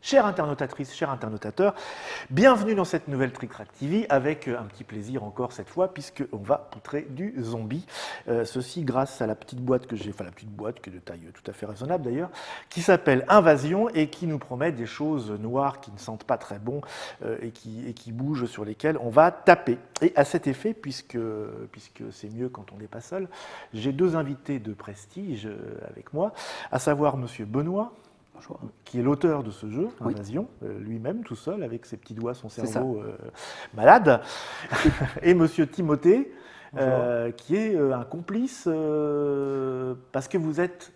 Chère internautatrice, cher internautateur, bienvenue dans cette nouvelle Trick Track TV avec un petit plaisir encore cette fois puisqu'on va poutrer du zombie. Ceci grâce à la petite boîte que j'ai, enfin la petite boîte qui est de taille tout à fait raisonnable d'ailleurs, qui s'appelle Invasion et qui nous promet des choses noires qui ne sentent pas très bon et qui bougent, sur lesquelles on va taper. Et à cet effet, puisque c'est mieux quand on n'est pas seul, j'ai deux invités de prestige avec moi, à savoir Monsieur Benoît. Bonjour. Qui est l'auteur de ce jeu, Oui. Invasion, lui-même tout seul, avec ses petits doigts, son cerveau malade, et Monsieur Timothée, qui est un complice, parce que vous êtes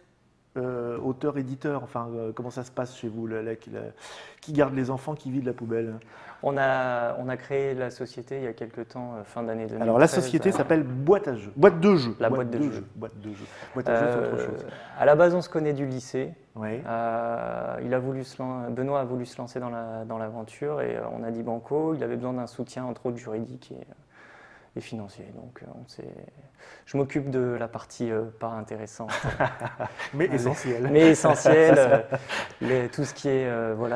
auteur-éditeur, enfin, comment ça se passe chez vous, qui garde les enfants, qui vide la poubelle? On a créé la société il y a quelques temps, fin d'année 2013. Alors la société s'appelle Boîte à jeux, Boîte de jeux. La boîte de jeux. Boîte de jeux. Boîte à jeux, c'est autre chose. À la base, on se connaît du lycée. Oui. Benoît a voulu se lancer dans l'aventure et on a dit banco. Il avait besoin d'un soutien, entre autres juridique et financier. Donc, je m'occupe de la partie pas intéressante. Mais essentielle. Mais essentielle. Tout ce qui est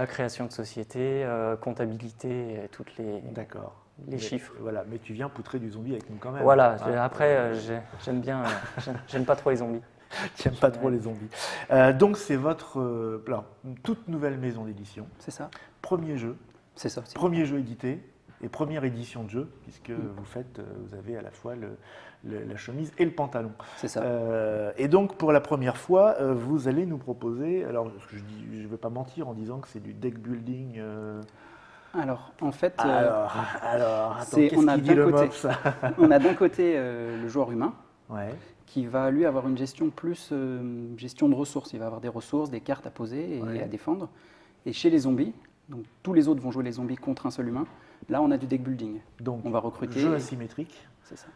création de société, comptabilité, toutes les... D'accord. Les chiffres. Voilà, mais tu viens poutrer du zombie avec nous quand même. Voilà, après, j'aime pas trop les zombies. Tu n'aimes pas trop les zombies. Donc c'est votre toute nouvelle maison d'édition. C'est ça. Premier jeu. C'est sorti. Premier jeu édité et première édition de jeu, puisque vous avez à la fois la chemise et le pantalon. C'est ça. Et donc pour la première fois, vous allez nous proposer, alors je ne vais pas mentir en disant que c'est du deck building. Alors, en fait, attends, qu'est-ce qu'il dit le MOPS? on a d'un côté le joueur humain, Ouais. qui va lui avoir une gestion plus gestion de ressources. Il va avoir des ressources, des cartes à poser et à défendre. Et chez les zombies, donc tous les autres vont jouer les zombies contre un seul humain. Là, on a du deck building. Donc, on va recruter. Jeu asymétrique. C'est ça.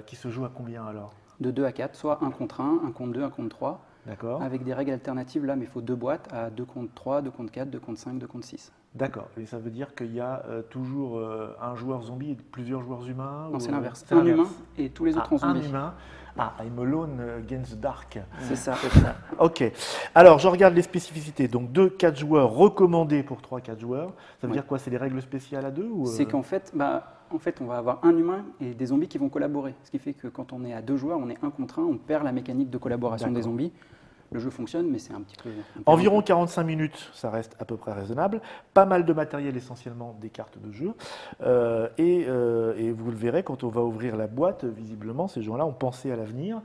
Qui se joue à combien alors? De 2 à 4, soit 1 contre 1, 1 contre 2, 1 contre 3. D'accord. Avec des règles alternatives, là, mais il faut 2 boîtes à 2 contre 3, 2 contre 4, 2 contre 5, 2 contre 6. D'accord. Et ça veut dire qu'il y a toujours un joueur zombie et plusieurs joueurs humains? Non, c'est l'inverse. Un humain et tous les autres en zombie. Un humain. Ah, I'm alone against the dark. C'est ça. Ok. Alors, je regarde les spécificités. Donc, 2-4 joueurs recommandés pour 3-4 joueurs. Ça veut dire quoi? C'est des règles spéciales à 2 ou C'est qu'en fait, on va avoir un humain et des zombies qui vont collaborer. Ce qui fait que quand on est à 2 joueurs, on est 1 contre 1, on perd la mécanique de collaboration des zombies. Le jeu fonctionne, mais c'est un petit peu... Environ 45 minutes, ça reste à peu près raisonnable. Pas mal de matériel, essentiellement des cartes de jeu. Et vous le verrez, quand on va ouvrir la boîte, visiblement, ces gens-là ont pensé à l'avenir,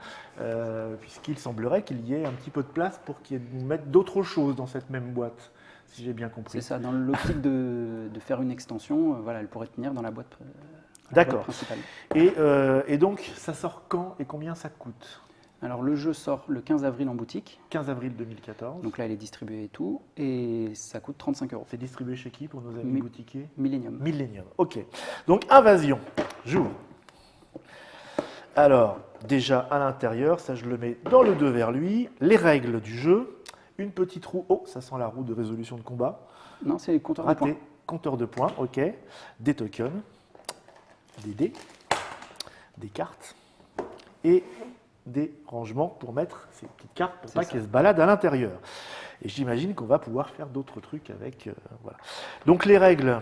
puisqu'il semblerait qu'il y ait un petit peu de place pour qu'ils mettent d'autres choses dans cette même boîte, si j'ai bien compris. C'est ça, dans l'optique de faire une extension, elle pourrait tenir dans la boîte, principale. Et donc, ça sort quand et combien ça coûte? Alors, le jeu sort le 15 avril en boutique. 15 avril 2014. Donc là, il est distribué et tout. Et ça coûte 35 €. C'est distribué chez qui pour nos amis boutiquiers? Millennium. Millennium, ok. Donc, Invasion, j'ouvre. Alors, déjà à l'intérieur, ça je le mets dans le 2 vers lui. Les règles du jeu. Une petite roue. Oh, ça sent la roue de résolution de combat. Non, c'est le compteur de points. Compteur de points, ok. Des tokens, des dés, des cartes et des rangements pour mettre ces petites cartes pour pas qu'elles se baladent à l'intérieur. Et j'imagine qu'on va pouvoir faire d'autres trucs avec. Voilà. Donc les règles,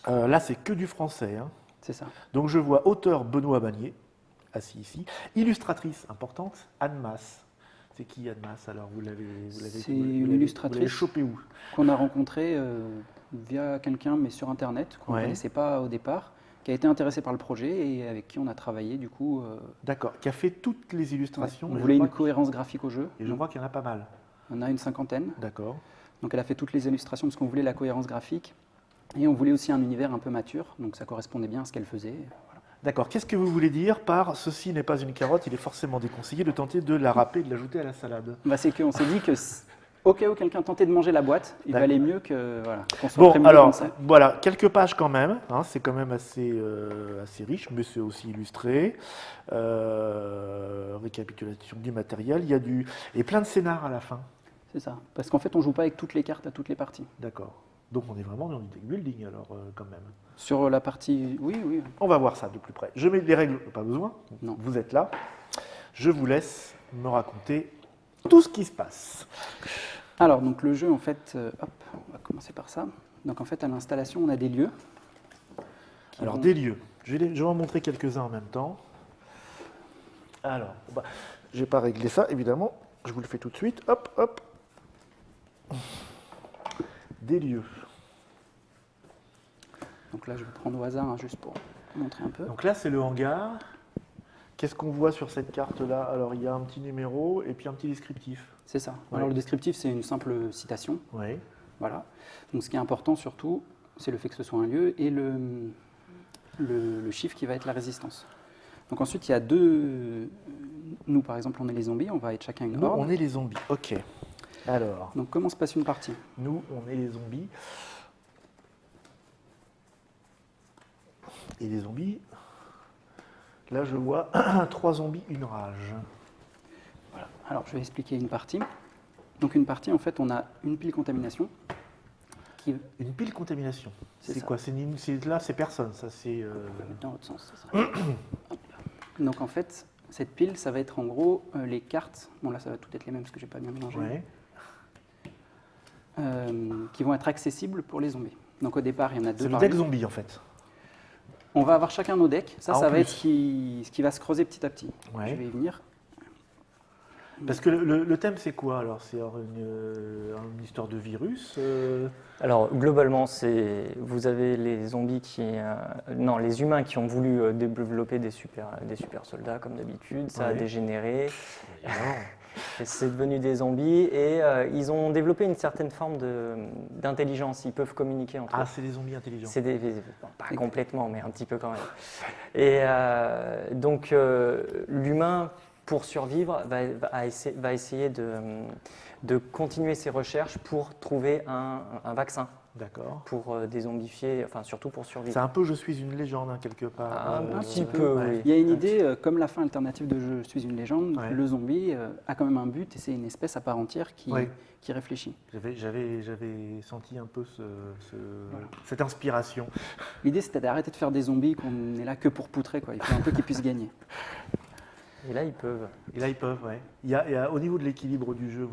là c'est que du français. Hein. C'est ça. Donc je vois auteur Benoît Bagnier, assis ici. Illustratrice importante, Anne Masse. C'est qui Anne Masse alors? C'est une illustratrice chopée où? Qu'on a rencontrée via quelqu'un, mais sur Internet, qu'on ne connaissait pas au départ, qui a été intéressé par le projet et avec qui on a travaillé du coup. D'accord, qui a fait toutes les illustrations. On voulait une cohérence graphique au jeu. Et je vois qu'il y en a pas mal. On a une 50aine. D'accord. Donc elle a fait toutes les illustrations parce qu'on voulait la cohérence graphique et on voulait aussi un univers un peu mature, donc ça correspondait bien à ce qu'elle faisait. Voilà. D'accord, qu'est-ce que vous voulez dire par « ceci n'est pas une carotte, il est forcément déconseillé de tenter de la râper et de l'ajouter à la salade ». C'est qu'on s'est dit que au cas où quelqu'un tentait de manger la boîte, il valait mieux que qu'on soit bon, prévenu alors, comme ça. voilà, quelques pages quand même, hein, c'est quand même assez riche, mais c'est aussi illustré. Récapitulation du matériel, il y a et plein de scénars à la fin. C'est ça, parce qu'en fait on joue pas avec toutes les cartes à toutes les parties. D'accord, donc on est vraiment dans du deck building alors quand même. Sur la partie, oui. On va voir ça de plus près. Je mets les règles, pas besoin, non. Vous êtes là. Je vous laisse me raconter tout ce qui se passe. Alors, donc le jeu, en fait, hop, on va commencer par ça. Donc en fait, à l'installation, on a des lieux. Alors, vont- des lieux. Je vais en montrer quelques-uns en même temps. Alors, je n'ai pas réglé ça, évidemment. Je vous le fais tout de suite. Hop, hop. Des lieux. Donc là, je vais prendre au hasard, hein, juste pour montrer un peu. Donc là, c'est le hangar. Qu'est-ce qu'on voit sur cette carte-là? Alors, il y a un petit numéro et puis un petit descriptif. C'est ça. Ouais. Alors le descriptif, c'est une simple citation. Oui. Voilà. Donc ce qui est important surtout, c'est le fait que ce soit un lieu et le chiffre qui va être la résistance. Donc ensuite, il y a deux... Nous, par exemple, on est les zombies, on va être chacun une Nous, horde. on est les zombies. Ok. Alors, Donc comment se passe une partie? nous, on est les zombies. Et les zombies, là, je vois 3 zombies, une rage. Voilà. Alors je vais expliquer une partie. Donc une partie, en fait, on a une pile contamination qui... Une pile contamination. C'est C'est ça. quoi? Là, c'est personne. Ça, c'est. Dans l'autre sens, ça sera... Hop. Donc en fait, cette pile, ça va être en gros les cartes. Bon là, ça va tout être les mêmes parce que j'ai pas bien mélangé. Ouais. Qui vont être accessibles pour les zombies. Donc au départ, il y en a deux C'est le par deck lieu. zombie, en fait. On va avoir chacun nos decks. Ça, Ah, en ça va plus. être ce qui va se creuser petit à petit. Ouais. Je vais y venir. Parce que le thème, c'est quoi alors? C'est une histoire de virus Alors globalement, vous avez les zombies non, les humains qui ont voulu développer des super soldats comme d'habitude. Ça a Ouais. dégénéré. Non. Et c'est devenu des zombies et ils ont développé une certaine forme d'intelligence. Ils peuvent communiquer entre eux. Ah, c'est des zombies intelligents. C'est bon, pas complètement, mais un petit peu quand même. Et donc, l'humain, pour survivre, va essayer de continuer ses recherches pour trouver un vaccin D'accord. pour dézombifier, enfin surtout pour C'est survivre. un peu Je suis une légende, hein, quelque part. Un petit peu, peu, ouais. oui. Il y a une idée, comme la fin alternative de Je suis une légende, Ouais. le zombie a quand même un but et c'est une espèce à part entière Ouais. qui réfléchit. J'avais senti un peu cette inspiration. L'idée, c'était d'arrêter de faire des zombies qu'on est là que pour poutrer, quoi. Il faut un peu qu'ils puissent gagner. Et là, ils peuvent. Et là, ils peuvent, ouais. Il y a, au niveau de l'équilibre du jeu,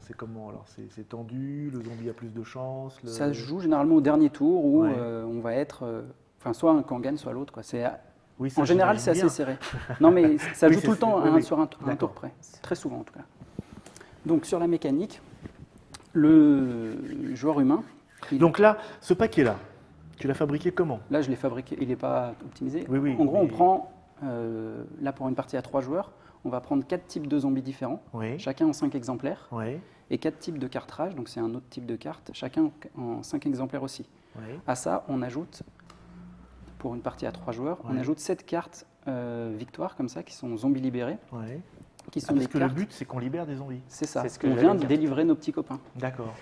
c'est comment alors? C'est tendu, le zombie a plus de chance Ça se joue généralement au dernier tour où Ouais. on va être, soit un camp gagne, soit l'autre, quoi. Oui, ça, En général, c'est j'imagine assez bien. serré. Non, mais ça Oui, joue c'est- tout le temps oui, oui. sur un D'accord. tour près. Très souvent, en tout cas. Donc, sur la mécanique, le joueur humain, Donc là, ce paquet-là, tu l'as fabriqué comment? là, je l'ai fabriqué, il n'est pas optimisé. Oui, oui, En gros, on mais- prend, là, pour une partie à 3 joueurs, on va prendre 4 types de zombies différents, Oui. chacun en 5 exemplaires, Oui. et 4 types de cartrages, donc c'est un autre type de carte, chacun en 5 exemplaires aussi. Oui. À ça, on ajoute, pour une partie à 3 joueurs, on Ouais. ajoute 7 cartes victoires, comme ça, qui sont zombies libérés, Oui. qui sont Parce des que cartes. le but, c'est qu'on libère des zombies. C'est ça, C'est ce que on j'allais vient de dire. délivrer nos petits copains. D'accord.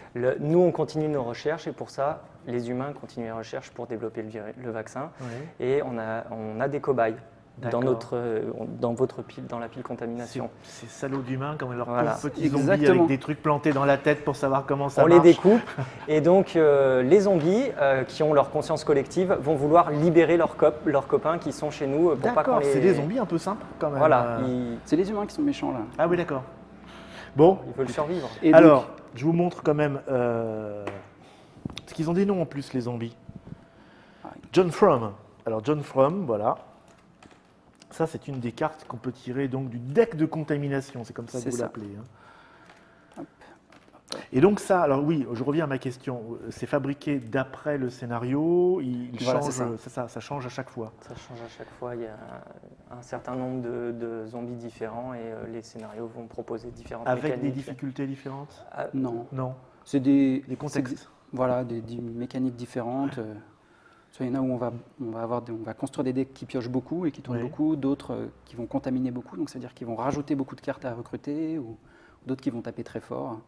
Nous, on continue nos recherches et pour ça, les humains continuent les recherches pour développer le vaccin. Oui. Et on a des cobayes D'accord. dans votre pile, dans la pile contamination. Ces salauds d'humains, comme leurs Voilà. pauvres petits zombies Exactement. avec des trucs plantés dans la tête pour savoir comment ça On marche. les découpe et donc les zombies qui ont leur conscience collective vont vouloir libérer leurs copains qui sont chez nous pour pas qu'on D'accord, les... c'est des zombies un peu simples quand même. Voilà, ils C'est les humains qui sont méchants, là. Ah oui, d'accord. Bon, veulent survivre. Et donc, alors, je vous montre quand même. Parce qu'ils ont des noms en plus, les zombies. John Frum. Alors, John Frum, voilà. Ça, c'est une des cartes qu'on peut tirer donc du deck de contamination. C'est comme ça que C'est vous ça. l'appelez. Hein. Et donc ça, alors oui, je reviens à ma question. C'est fabriqué d'après le scénario. Il Voilà, change, c'est c'est ça, ça change à chaque fois. Ça change à chaque fois, il y a un certain nombre de zombies différents et les scénarios vont proposer différentes Avec des mécaniques. difficultés différentes. Ah, non. Non. C'est des Contextes. Voilà, des mécaniques différentes. Soit il y en a où on va construire des decks qui piochent beaucoup et qui tournent Oui. beaucoup, d'autres qui vont contaminer beaucoup, donc c'est-à-dire qu'ils vont rajouter beaucoup de cartes à recruter, ou d'autres qui vont taper très fort.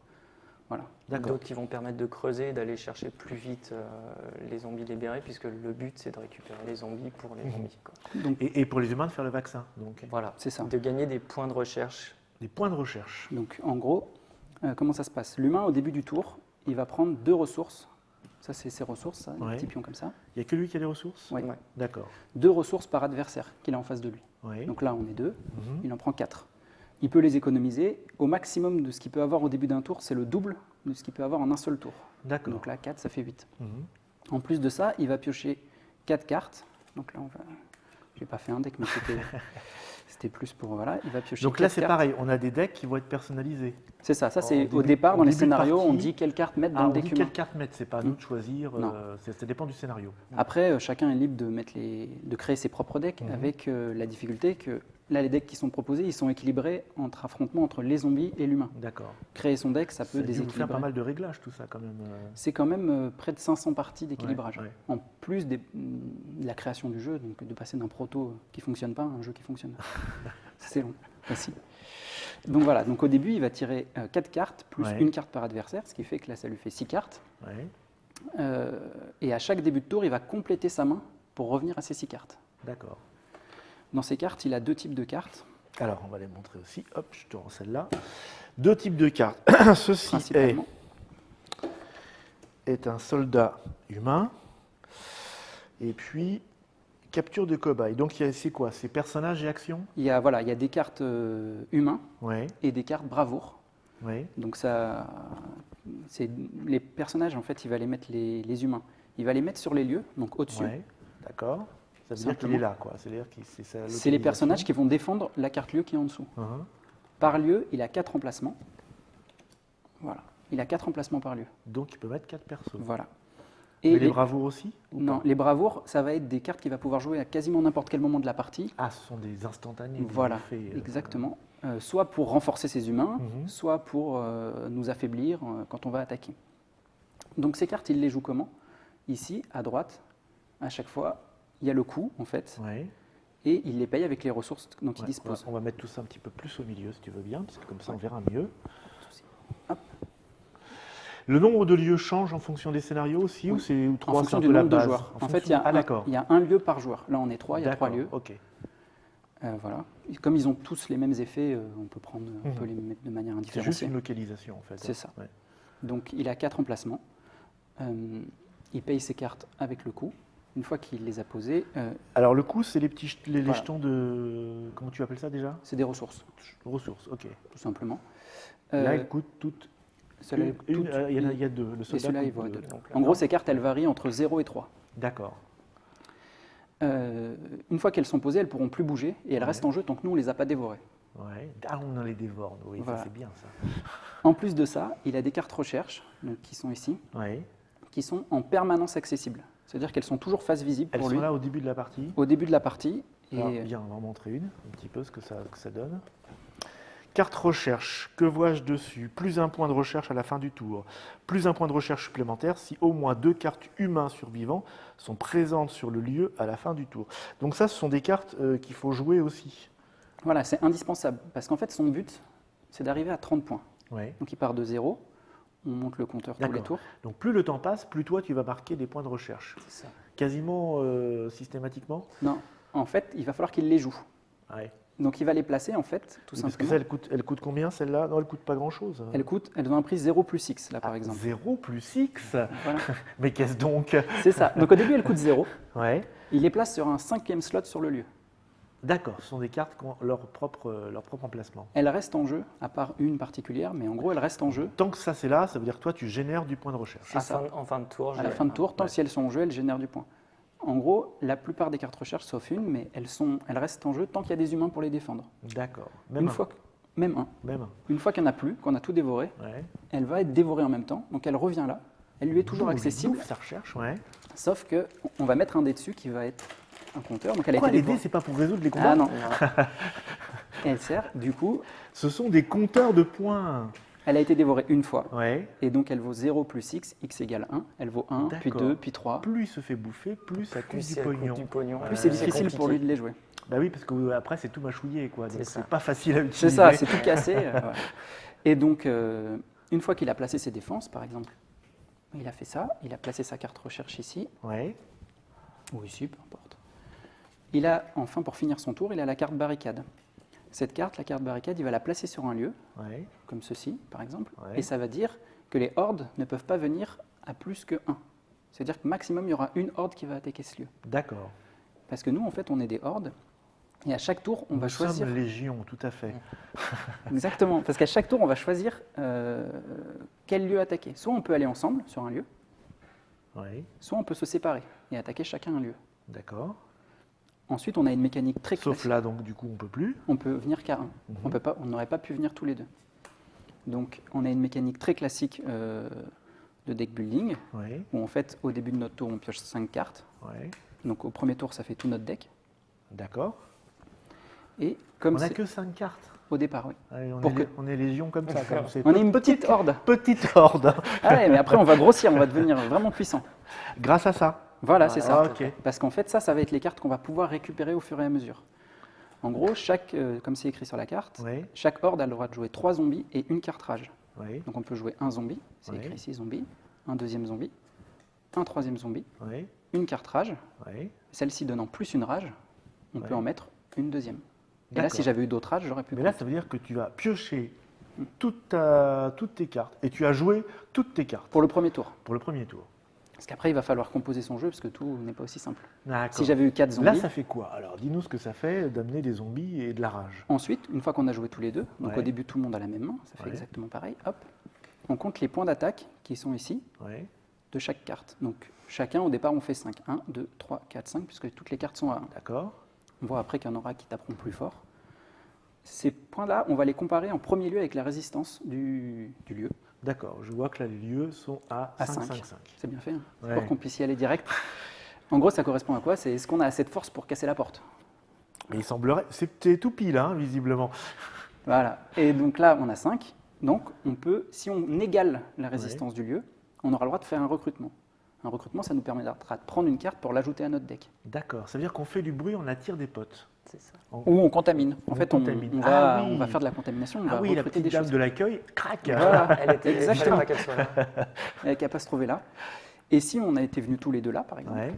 Voilà. D'accord. D'autres qui vont permettre de creuser, d'aller chercher plus vite les zombies libérés, puisque le but c'est de récupérer les zombies pour les zombies. Quoi. Donc Et pour les humains de faire le vaccin. Donc, Voilà, c'est ça. de gagner des points de recherche. des points de recherche. Donc en gros, comment ça se passe? L'humain, au début du tour, il va prendre 2 ressources. Ça, c'est ses ressources, ça, Ouais. des petits pions comme ça. Il n'y a que lui qui a des ressources. Ouais. Ouais. D'accord. 2 ressources par adversaire qu'il a en face de lui. Oui. Donc là, on est 2, Mhm. il en prend 4. Il peut les économiser. Au maximum de ce qu'il peut avoir au début d'un tour, c'est le double de ce qu'il peut avoir en un seul tour. D'accord. Donc là, 4, ça fait 8. Mhm. En plus de ça, il va piocher 4 cartes. Donc là, j'ai pas fait un deck, mais c'était plus pour... Voilà, il va piocher Donc là, 4 c'est cartes. pareil, on a des decks qui vont être personnalisés. C'est ça, ça En c'est au début- départ, en dans les début de scénarios, on partie. dit quelles cartes mettre dans Ah, le on deck dit humain. quelle carte mettre, c'est pas à nous de choisir, Non. ça dépend du scénario. Après, chacun est libre de créer ses propres decks Mhm. avec la difficulté que là, les decks qui sont proposés, ils sont équilibrés entre affrontements entre les zombies et l'humain. D'accord. Créer son deck, ça Ça peut a dû vous faire déséquilibrer. pas mal de réglages, tout ça, quand même. C'est quand même près de 500 parties d'équilibrage. Ouais, ouais. En plus de la création du jeu, donc de passer d'un proto qui ne fonctionne pas à un jeu qui fonctionne. C'est long, facile. Donc voilà, donc au début, il va tirer 4 cartes, plus Ouais. une carte par adversaire, ce qui fait que là, ça lui fait 6 cartes. Ouais, Et à chaque début de tour, il va compléter sa main pour revenir à ses 6 cartes. d'accord. Dans ces cartes, il a 2 types de cartes, Alors, on va les montrer aussi. Hop, je te rends celle-là. 2 types de cartes. Ceci principalement. est un soldat humain. Et puis, capture de cobaye. Donc, c'est quoi? C'est personnages et actions? Il y a des cartes humains Oui, et des cartes bravoure. oui. Donc ça, c'est les personnages, en fait, il va les mettre les humains. Il va les mettre sur les lieux, donc au-dessus. Ouais, d'accord. Ça veut dire qu'il Simplement. est là, quoi. C'est-à-dire que c'est sa C'est les personnages localisation. qui vont défendre la carte lieu qui est en dessous. Mhm. Par lieu, il a 4 emplacements. Voilà. Il a 4 emplacements par lieu. Donc, il peut mettre 4 persos. Voilà. Mais Et les bravoures aussi ou non, pas les bravoures, ça va être des cartes qu'il va pouvoir jouer à quasiment n'importe quel moment de la partie. Ah, ce sont des instantanés. des Voilà, effets, exactement. Soit pour renforcer ses humains, Mhm. soit pour nous affaiblir quand on va attaquer. Donc ces cartes, il les joue comment? Ici, à droite, à chaque fois, il y a le coup, en fait, Ouais. et il les paye avec les ressources dont il Ouais, dispose. on va mettre tout ça un petit peu plus au milieu, si tu veux bien, parce que comme ça, on verra mieux. Hop. Le nombre de lieux change en fonction des scénarios aussi, ou Oui. c'est ou En 3 fonction c'est un du peu la nombre de base joueurs. En En fait, fonction- ah, d'accord. il y a un lieu par joueur. Là, on est 3, il y a 3 D'accord, lieux. Ok. Voilà. Et comme ils ont tous les mêmes effets, on peut Mhm. les mettre de manière C'est juste indifférenciée. une localisation, en fait. C'est hein. ça. Ouais. Donc il a 4 emplacements. Il paye ses cartes avec le coup. Une fois qu'il les a posées, Alors, le coup, c'est les petits les Voilà. jetons de. Comment tu appelles ça déjà? c'est des ressources, Ressources, ok. tout simplement. Là, Euh, elles coûtent toutes. celle-là, une- toutes- il y a deux. Le et soldat celui-là, il coûte vaut deux. 2. Donc là, En gros, ces cartes, elles varient entre 0 et 3. D'accord. Une fois qu'elles sont posées, elles ne pourront plus bouger et elles Ouais. restent en jeu tant que nous, on ne les a pas dévorées. Ouais. Ah, on en les dévore. Oui, Voilà. ça, c'est bien, ça. En plus de ça, il a des cartes recherche, donc, qui sont ici, Ouais. qui sont en permanence accessibles. C'est-à-dire qu'elles sont toujours face visible Elles pour sont lui là au début de la partie. au début de la partie. Et Alors, bien, on va en montrer une, un petit peu ce que ça donne. Carte recherche, que vois-je dessus? Plus un point de recherche à la fin du tour. Plus un point de recherche supplémentaire si au moins 2 cartes humains survivants sont présentes sur le lieu à la fin du tour. Donc ça, ce sont des cartes qu'il faut jouer aussi. voilà, c'est indispensable parce qu'en fait, son but, c'est d'arriver à 30 points. Ouais. Donc il part de 0, on monte le compteur tous les D'accord. tours. Donc plus le temps passe, plus toi tu vas marquer des points de recherche. c'est ça. Quasiment systématiquement. Non, en fait, il va falloir qu'il les joue. Ouais. Donc il va les placer, en fait, tout Oui, parce que simplement. ça, elle coûte combien celle-là? Non, elle coûte pas grand-chose. Elles ont un prix 0 plus X, là, par Ah, exemple. 0 plus X. Voilà. Mais qu'est-ce donc? C'est ça. Donc au début, elles coûtent 0. Ouais. Il les place sur un 5e slot sur le lieu. D'accord, ce sont des cartes qui ont leur propre emplacement. Elles restent en jeu, à part une particulière, mais en gros, elles restent en jeu. Tant que ça c'est là, ça veut dire que toi tu génères du point de recherche. C'est ça. En fin de tour, À la fin de tour, tant Ouais. si elles sont en jeu, elles génèrent du point. En gros, la plupart des cartes recherche, sauf une, mais elles restent en jeu tant qu'il y a des humains pour les défendre. D'accord. Même un. Même un. Une fois qu'il n'y en a plus, qu'on a tout dévoré, Ouais. elle va être dévorée en même temps. Donc elle revient là. Elle lui est toujours Boum, accessible, boum, ça recherche, ouais. sauf que on va mettre un dé dessus qui va être un compteur. Donc elle a Pourquoi été les dés, dévorée. c'est pas pour résoudre les combats? Ah non. Et elle sert, du coup, Ce sont des compteurs de points. elle a été dévorée une fois. Ouais. Et donc elle vaut 0 plus x, x égale 1. Elle vaut 1, puis D'accord. 2, puis 3. Plus il se fait bouffer, plus ça coûte plus du c'est pognon. du pognon. Plus c'est Ouais. difficile pour lui de les jouer. Bah oui, parce que après c'est tout mâchouillé, quoi. Donc C'est ça. c'est pas facile à utiliser. C'est ça, c'est tout cassé. Ouais. Et donc, une fois qu'il a placé ses défenses, par exemple, il a fait ça, il a placé sa carte recherche ici, Ouais. ou ici, peu importe. Il a, enfin, pour finir son tour, il a la carte barricade. Cette carte, la carte barricade, il va la placer sur un lieu, Ouais. comme ceci, par exemple, Ouais. et ça va dire que les hordes ne peuvent pas venir à plus que 1. C'est-à-dire que maximum, il y aura une horde qui va attaquer ce lieu. D'accord. Parce que nous, en fait, on est des hordes, Et à chaque tour, on va Nous choisir. sommes légion, tout à fait. Exactement, parce qu'à chaque tour, on va choisir quel lieu attaquer. Soit on peut aller ensemble sur un lieu, Oui, soit on peut se séparer et attaquer chacun un lieu. d'accord. Ensuite, on a une mécanique très Sauf classique. là, donc, du coup, on peut plus. On peut venir qu'à un. Mhm. On n'aurait pas pu venir tous les deux. Donc, on a une mécanique très classique de deck building, Oui, où en fait, au début de notre tour, on pioche 5 cartes. oui, Donc, au premier tour, ça fait tout notre deck. d'accord. Et comme On n'a c'est que 5 cartes. au départ, oui. Allez, Pour que- on est légion comme ça. Comme c'est On est une petite horde. petite horde. Ah ouais, mais après, on va grossir, on va devenir vraiment puissant. Grâce à ça. Voilà, c'est ça. Ah, ok. Parce qu'en fait, ça va être les cartes qu'on va pouvoir récupérer au fur et à mesure. En gros, comme c'est écrit sur la carte, Oui, chaque horde a le droit de jouer 3 zombies et une carte rage. oui, Donc on peut jouer un zombie, c'est Oui. écrit ici zombie, un deuxième zombie, un troisième zombie, oui, une carte rage. oui. Celle-ci donnant plus une rage, on Ouais. peut en mettre une deuxième. Et là, D'accord. si j'avais eu d'autres rages, j'aurais pu Mais là, prendre. ça veut dire que tu vas piocher toutes tes cartes et tu as joué toutes tes cartes Pour le premier tour. pour le premier tour. Parce qu'après, il va falloir composer son jeu, parce que tout n'est pas aussi simple. D'accord. Si j'avais eu 4 zombies, Là, ça fait quoi? Alors, dis-nous ce que ça fait d'amener des zombies et de la rage. ensuite, une fois qu'on a joué tous les deux, donc Ouais. au début, tout le monde a la même main, ça fait Ouais. exactement pareil, hop, on compte les points d'attaque qui sont ici, Oui, de chaque carte. Donc chacun, au départ, on fait 5. 1, 2, 3, 4, 5, puisque toutes les cartes sont à 1. d'accord. On voit après qu'il y en aura qui taperont plus fort. Ces points-là, on va les comparer en premier lieu avec la résistance du lieu. D'accord. Je vois que là, les lieux sont à À 5, 5. 5, 5. C'est bien fait, hein, Ouais. pour qu'on puisse y aller direct. En gros, ça correspond à quoi? C'est est-ce qu'on a assez de force pour casser la porte? Mais il semblerait. C'est tout pile, hein, visiblement. Voilà. Et donc là, on a 5. Donc, on peut, si on égale la résistance du lieu, on aura le droit de faire un recrutement. Un recrutement, ça nous permettra de prendre une carte pour l'ajouter à notre deck. D'accord. Ça veut dire qu'on fait du bruit, on attire des potes. C'est ça. Ou on contamine. En On fait, contamine. on va, Ah oui. on va faire de la contamination, on Ah va oui, la recruter petite des dame choses. de l'accueil, crac. Voilà, Elle était exactement. fallait pas qu'elle soit là. Avec qu'à pas se trouver là. Et si on a été venus tous les deux là, par exemple, Ouais,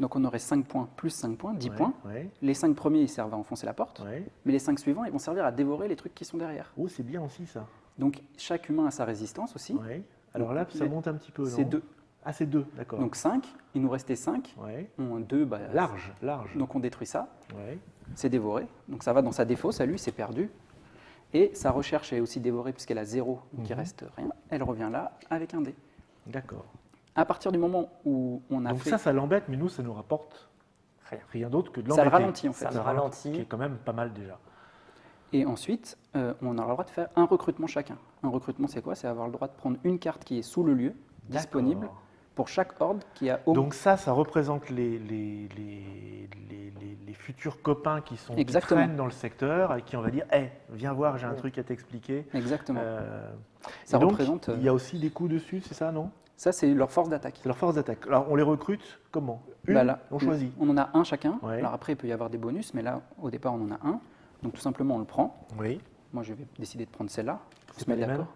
donc on aurait 5 points plus 5 points, 10 ouais, points. Ouais, Les 5 premiers, ils servent à enfoncer la porte, ouais. mais les 5 suivants, ils vont servir à dévorer les trucs qui sont derrière. Oh, c'est bien aussi ça. Donc chaque humain a sa résistance aussi. Ouais. Alors là, ça Mais monte un petit peu, non? C'est 2. Ah, c'est 2, d'accord. Donc 5, il nous restait 5. Ouais. On 2, bah, Large, large. donc on détruit ça, Ouais. c'est dévoré. Donc ça va dans sa défausse, à lui, c'est perdu. Et sa recherche est aussi dévorée puisqu'elle a 0, donc il Mhm. reste rien. Elle revient là avec un dé. D'accord. À partir du moment où on a Donc fait... ça l'embête, mais nous, ça nous rapporte Rien. rien d'autre que de Ça l'embêter. le ralentit en fait. Ça le ralentit. Qui est quand même pas mal déjà. Et ensuite, on aura le droit de faire un recrutement chacun. Un recrutement, c'est quoi? C'est avoir le droit de prendre une carte qui est sous le lieu, disponible, D'accord. pour chaque horde qui a au Donc ça représente les futurs copains qui Exactement. traînent dans le secteur et qui on va dire, hey, viens voir, j'ai un Ouais. truc à t'expliquer. Exactement. Ça Ça représente... Il y a aussi des coups dessus, c'est ça, non? Ça, c'est leur force d'attaque. C'est leur force d'attaque. Alors on les recrute comment? Une, Bah là, on choisit. On en a un chacun. Ouais. Alors après, il peut y avoir des bonus, mais là, au départ, on en a un. Donc tout simplement, on le prend. Oui. Moi, je vais décider de prendre celle-là. On C'est se pas met les d'accord. mêmes?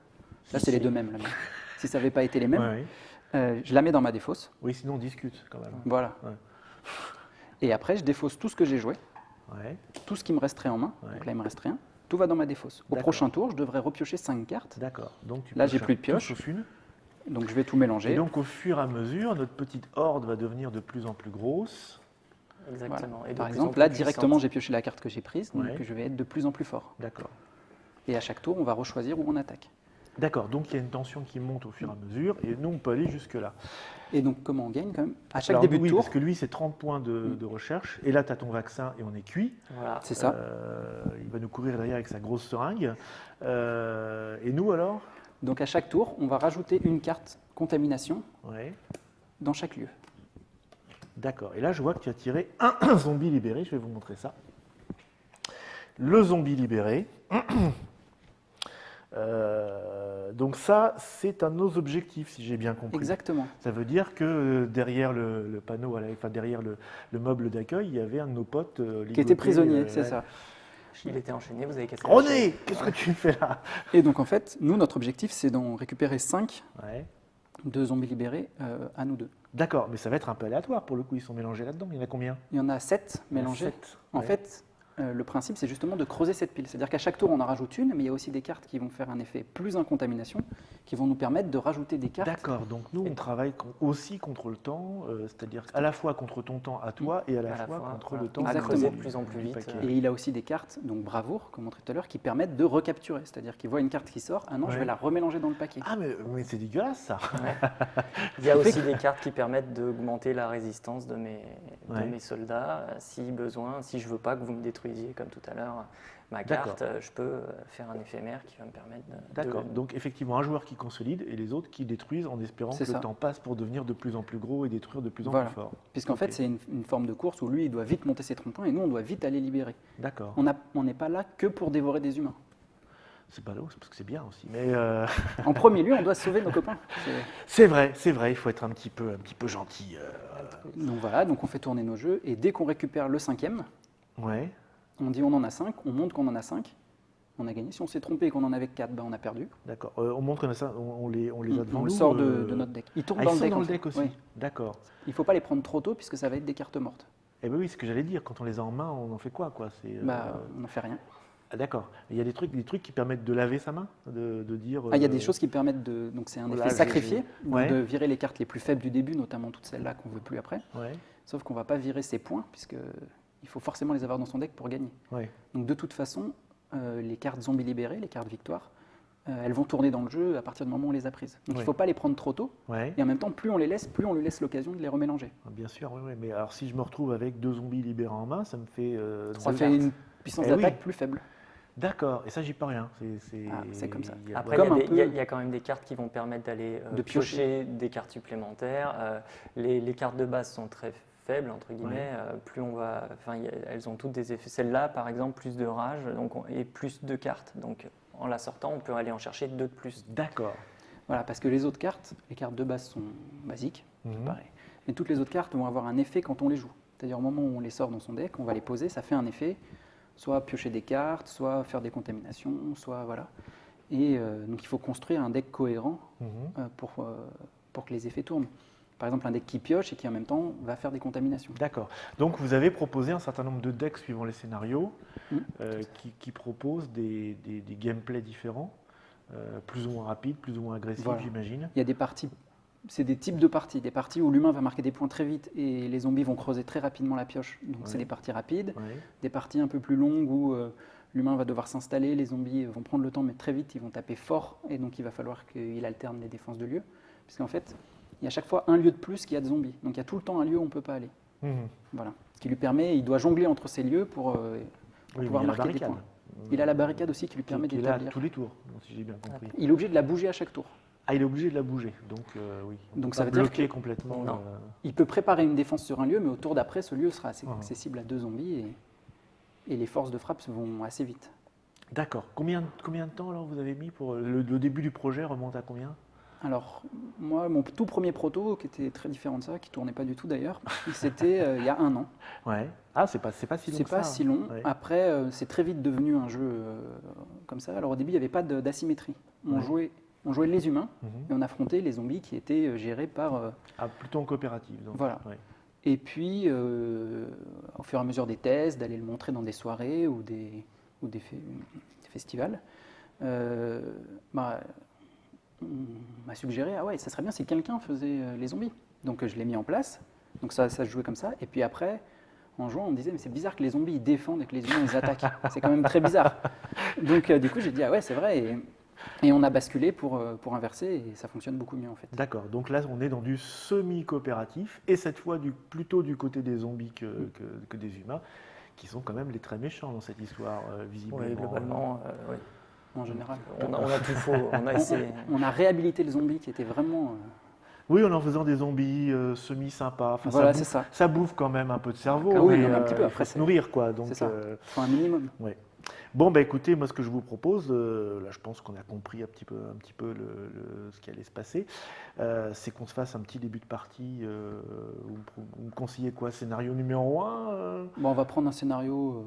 Là, c'est les deux mêmes. Là. Si ça n'avait pas été les mêmes, Ouais, ouais. je la mets dans ma défausse. Oui, sinon on discute quand même. Voilà. Ouais. Et après, je défausse tout ce que j'ai joué, Ouais. tout ce qui me resterait en main. Ouais. Donc là, il me reste rien. Tout va dans ma défausse. Au D'accord. prochain tour, je devrais repiocher 5 cartes. D'accord. Donc tu Là, j'ai pioches plus de pioche. tout sauf une. Donc je vais tout mélanger. Et donc au fur et à mesure, notre petite horde va devenir de plus en plus grosse. Exactement. Voilà. Et de Par plus exemple, en là, plus directement, puissante. j'ai pioché la carte que j'ai prise. Donc Ouais. je vais être de plus en plus fort. D'accord. Et à chaque tour, on va rechoisir où on attaque. D'accord. Donc il y a une tension qui monte au fur et à mesure et nous on peut aller jusque là. Et donc, comment on gagne quand même? À chaque Alors, début oui, de tour, parce que lui c'est 30 points de recherche et là tu as ton vaccin et on est cuit. Voilà. c'est ça. Il va nous courir derrière avec sa grosse seringue. Et nous alors? Donc à chaque tour, on va rajouter une carte contamination Ouais. dans chaque lieu. D'accord. Et là je vois que tu as tiré un zombie libéré. Je vais vous montrer ça. Le zombie libéré. Donc ça, c'est un de nos objectifs, si j'ai bien compris. Exactement. Ça veut dire que derrière le panneau, enfin derrière le meuble d'accueil, il y avait un de nos potes Qui ligoté, était prisonnier, c'est ouais. ça. Il était enchaîné, vous avez cassé la chaîne. René, qu'est-ce que tu fais là? Et donc en fait, nous, notre objectif, c'est d'en récupérer 5 Ouais. de zombies libérés à nous deux. D'accord, mais ça va être un peu aléatoire pour le coup, ils sont mélangés là-dedans. Il y en a combien? Il y en a 7 Il y en a mélangés. 7. En Ouais. fait, le principe, c'est justement de creuser cette pile. C'est-à-dire qu'à chaque tour, on en rajoute une, mais il y a aussi des cartes qui vont faire un effet plus incontamination, qui vont nous permettre de rajouter des cartes. D'accord, donc nous on travaille aussi contre le temps, c'est-à-dire à la fois contre ton temps à toi et à la fois contre le temps à Exactement. creuser de plus en plus du vite. paquet. Et il a aussi des cartes, donc bravoure, comme montré tout à l'heure, qui permettent de recapturer. C'est-à-dire qu'il voit une carte qui sort, ah non, je Ouais. vais la remélanger dans le paquet. Ah mais c'est dégueulasse ça. Il y a aussi des cartes qui permettent d'augmenter la résistance de Ouais. mes soldats. Si besoin, si je veux pas que vous me détruisiez comme tout à l'heure ma D'accord. carte, je peux faire un éphémère qui va me permettre de... D'accord, donc effectivement un joueur qui consolide et les autres qui détruisent en espérant que C'est le ça. temps passe pour devenir de plus en plus gros et détruire de plus en Voilà. plus fort. Puisqu'en Ok. fait, c'est une forme de course où lui, il doit vite monter ses troncs-points et nous, on doit vite aller libérer. D'accord, On n'est pas là que pour dévorer des humains. c'est pas là, c'est parce que c'est bien aussi. Mais En premier lieu, on doit sauver nos copains. c'est vrai, il faut être un petit peu gentil. Donc voilà, donc on fait tourner nos jeux et dès qu'on récupère le 5e, Ouais, on dit on en a 5, on montre qu'on en a 5, on a gagné. Si on s'est trompé et qu'on en avait 4, ben on a perdu. d'accord. On montre qu'on a ça, on les a devant On nous. le sort de notre deck. Ils tournent Ah, dans ils le sont deck. dans en le fait. deck aussi. Oui. D'accord. Il ne faut pas les prendre trop tôt puisque ça va être des cartes mortes. Eh bien oui, ce que j'allais dire, quand on les a en main, on en fait quoi c'est, Bah, on n'en fait rien. Ah, d'accord. Il y a des trucs qui permettent de laver sa main, de dire. Ah, il y a des choses qui permettent de. Donc c'est un Voilà, effet sacrifié, donc Ouais. de virer les cartes les plus faibles du début, notamment toutes celles-là qu'on ne veut plus après. Ouais, Sauf qu'on ne va pas virer ses points puisque il faut forcément les avoir dans son deck pour gagner. ouais. Donc de toute façon, les cartes zombies libérées, les cartes victoire, elles vont tourner dans le jeu à partir du moment où on les a prises. Donc il Ouais. ne faut pas les prendre trop tôt. Ouais. Et en même temps, plus on les laisse, plus on lui laisse l'occasion de les remélanger. Bien sûr, oui, oui. Mais alors, si je me retrouve avec 2 zombies libérés en main, ça me fait. Ça deux fait cartes. une puissance Eh d'attaque oui. plus faible. D'accord. Et ça, j'y peux rien. C'est comme ça. il y a- Après, Comme il y a un des- peu- il y a quand même des cartes qui vont permettre d'aller De piocher des cartes supplémentaires. Les cartes de base sont très faibles, entre guillemets. Ouais. Plus on va, enfin, elles ont toutes des effets. Celle-là, par exemple, plus de rage et plus de cartes. Donc, en la sortant, on peut aller en chercher 2 de plus. D'accord. Voilà, parce que les autres cartes, les cartes de base sont basiques, Mhm. pareil. Mais toutes les autres cartes vont avoir un effet quand on les joue. C'est-à-dire au moment où on les sort dans son deck, on va les poser, ça fait un effet, soit piocher des cartes, soit faire des contaminations, soit voilà. Et donc il faut construire un deck cohérent Mhm. pour que les effets tournent. Par exemple, un deck qui pioche et qui en même temps va faire des contaminations. D'accord. Donc, vous avez proposé un certain nombre de decks suivant les scénarios Mhm. qui proposent des gameplays différents, plus ou moins rapides, plus ou moins agressifs, Voilà. j'imagine. Il y a des parties, c'est des types de parties. Des parties où l'humain va marquer des points très vite et les zombies vont creuser très rapidement la pioche. Donc c'est Ouais. des parties rapides. Ouais. Des parties un peu plus longues où l'humain va devoir s'installer, les zombies vont prendre le temps, mais très vite ils vont taper fort et donc il va falloir qu'il alterne les défenses de lieu. Puisqu'en fait, il y a à chaque fois un lieu de plus qu'il y a de zombies. Donc il y a tout le temps un lieu où on ne peut pas aller. Mhm. Voilà. Ce qui lui permet, il doit jongler entre ces lieux pour Oui, mais pouvoir il y a la marquer des barricade. points. Il a la barricade aussi qui lui permet Qui est là d'établir. tous les tours, si j'ai bien compris. Il est obligé de la bouger à chaque tour. Ah, il est obligé de la bouger, donc oui. On Donc peut ça pas veut dire bloquer que- complètement. Non. Il peut préparer une défense sur un lieu, mais au tour d'après, ce lieu sera Ah. accessible à 2 zombies et les forces de frappe vont assez vite. D'accord. Combien de temps alors vous avez mis pour le début du projet remonte à combien? Alors, moi, mon tout premier proto, qui était très différent de ça, qui tournait pas du tout d'ailleurs, c'était il y a 1 an. Ouais. Ah, c'est pas si long C'est que pas ça. si long. Ouais. Après, c'est très vite devenu un jeu comme ça. Alors au début, il n'y avait pas d'asymétrie. On Ouais. jouait les humains Mhm. et on affrontait les zombies qui étaient gérés par... Ah, plutôt en coopérative. Donc. Voilà. Ouais. Et puis, au fur et à mesure des tests, d'aller le montrer dans des soirées ou des festivals, on m'a suggéré, ah ouais, ça serait bien si quelqu'un faisait les zombies. Donc je l'ai mis en place, donc ça se jouait comme ça. Et puis après, en jouant, on me disait, mais c'est bizarre que les zombies ils défendent et que les humains ils attaquent. C'est quand même très bizarre. Donc du coup, j'ai dit, ah ouais, c'est vrai. Et on a basculé pour inverser et ça fonctionne beaucoup mieux en fait. D'accord. Donc là, on est dans du semi-coopératif et cette fois plutôt du côté des zombies que des humains, qui sont quand même les très méchants dans cette histoire, visiblement. Oui, globalement, oui. En général. On a tout faux. On a essayé. On a réhabilité le zombie qui était vraiment... Oui, en faisant des zombies semi-sympas. Enfin, voilà, ça c'est ça. Ça bouffe quand même un peu de cerveau. Ah oui, mais, un petit peu, il après, faut se nourrir, quoi. Donc, c'est ça. Il faut un minimum. ouais. Bon, bah écoutez, moi ce que je vous propose, là je pense qu'on a compris un petit peu ce qui allait se passer, c'est qu'on se fasse un petit début de partie. Vous me conseillez quoi? Scénario numéro 1 Bon, on va prendre un scénario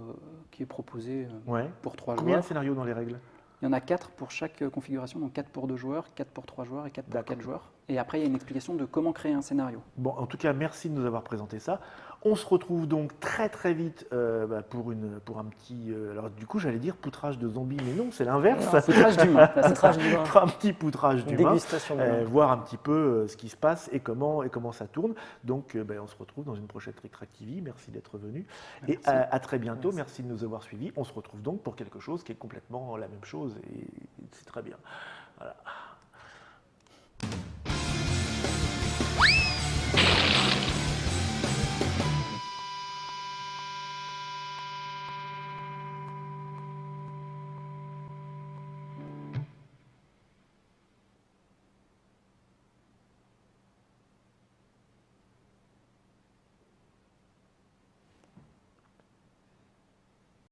qui est proposé Ouais. pour 3 Combien de joueurs. scénarios dans les règles? Il y en a 4 pour chaque configuration, donc 4 pour 2 joueurs, 4 pour 3 joueurs et 4 pour D'accord. 4 joueurs. Et après, il y a une explication de comment créer un scénario. Bon, en tout cas, merci de nous avoir présenté ça. On se retrouve donc très très vite pour un petit. Alors du coup, j'allais dire poutrage de zombies, mais non, c'est l'inverse. Non, poutrage d'humain. Là, c'est Poutrage d'humain. Pour un petit poutrage Une d'humain, dégustation d'humain. voir un petit peu ce qui se passe et comment ça tourne. Donc, on se retrouve dans une prochaine Trick Track TV. Merci d'être venu et Merci. à très bientôt. Merci de nous avoir suivis. On se retrouve donc pour quelque chose qui est complètement la même chose et c'est très bien. Voilà.